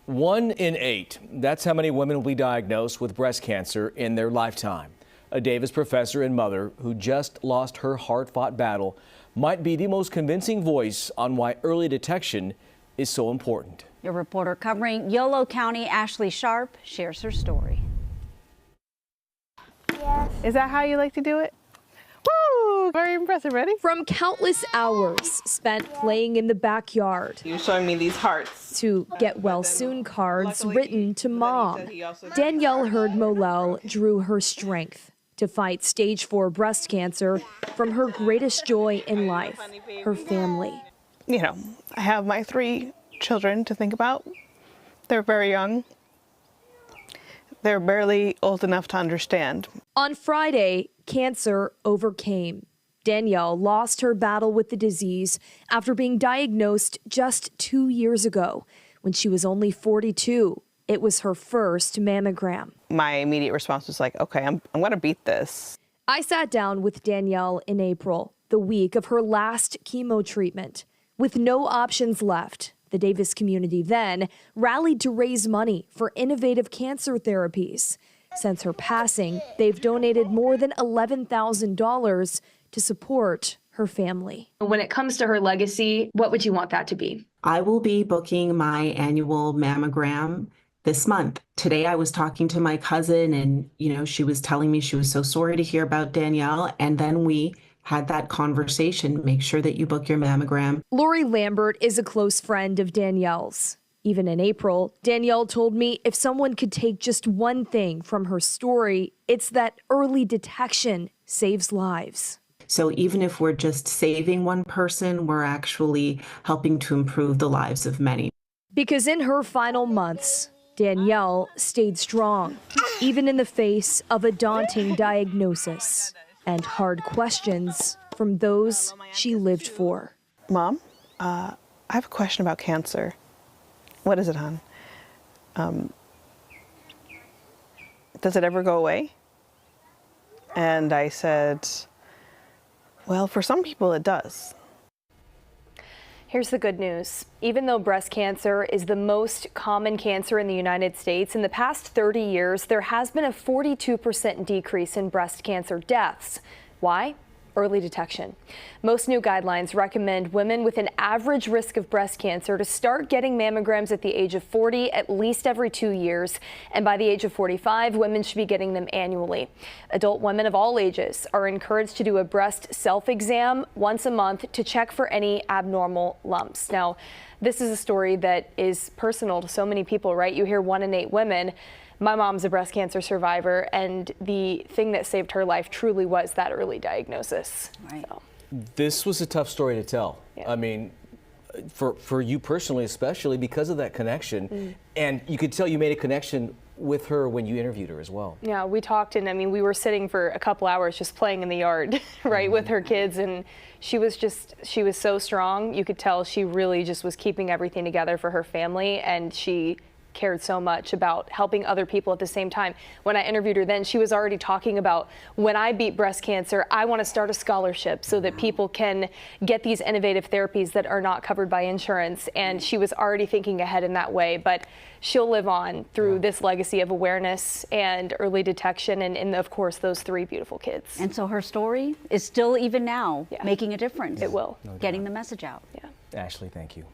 1 in 8. That's how many women will be diagnosed with breast cancer in their lifetime. A Davis professor and mother who just lost her hard-fought battle might be the most convincing voice on why early detection is so important. Your reporter covering Yolo County, Ashley Sharp, shares her story. Yes. Is that how you like to do it? Woo! Very impressive. Ready? From countless hours spent playing in the backyard. You're showing me these hearts. To get well soon cards written to Mom. Danielle Heard Mollel drew her strength to fight stage 4 breast cancer from her greatest joy in life, her family. You know, I have my 3 children to think about. They're very young. They're barely old enough to understand. On Friday, cancer overcame. Danielle lost her battle with the disease after being diagnosed just 2 years ago when she was only 42. It was her first mammogram. My immediate response was like, okay, I'm going to beat this. I sat down with Danielle in April, the week of her last chemo treatment. With no options left, the Davis community then rallied to raise money for innovative cancer therapies. Since her passing, they've donated more than $11,000 to support her family. When it comes to her legacy, what would you want that to be? I will be booking my annual mammogram this month. Today I was talking to my cousin and, she was telling me she was so sorry to hear about Danielle. And then we had that conversation. Make sure that you book your mammogram. Lori Lambert is a close friend of Danielle's. Even in April, Danielle told me if someone could take just one thing from her story, it's that early detection saves lives. So even if we're just saving one person, we're actually helping to improve the lives of many. Because in her final months, Danielle stayed strong, even in the face of a daunting diagnosis and hard questions from those she lived for. Mom, I have a question about cancer. What is it, hon? Does it ever go away? And I said, well, for some people it does. Here's the good news. Even though breast cancer is the most common cancer in the United States, in the past 30 years, there has been a 42% decrease in breast cancer deaths. Why? Early detection. Most new guidelines recommend women with an average risk of breast cancer to start getting mammograms at the age of 40 at least every 2 years. And by the age of 45, women should be getting them annually. Adult women of all ages are encouraged to do a breast self-exam once a month to check for any abnormal lumps. Now, this is a story that is personal to so many people, right? You hear 1 in 8 women. My mom's a breast cancer survivor, and the thing that saved her life truly was that early diagnosis. Right. So. This was a tough story to tell. Yeah. I mean, for you personally, especially because of that connection. And you could tell you made a connection with her when you interviewed her as well. Yeah, we talked, and I mean, we were sitting for a couple hours just playing in the yard, right, with her kids, and she was so strong. You could tell she really just was keeping everything together for her family, and she cared so much about helping other people at the same time. When I interviewed her then, she was already talking about, when I beat breast cancer, I want to start a scholarship so that people can get these innovative therapies that are not covered by insurance. And she was already thinking ahead in that way, but she'll live on through this legacy of awareness and early detection and of course, those 3 beautiful kids. And so her story is still, even now, making a difference. It will. Getting the message out. Yeah. Ashley, thank you.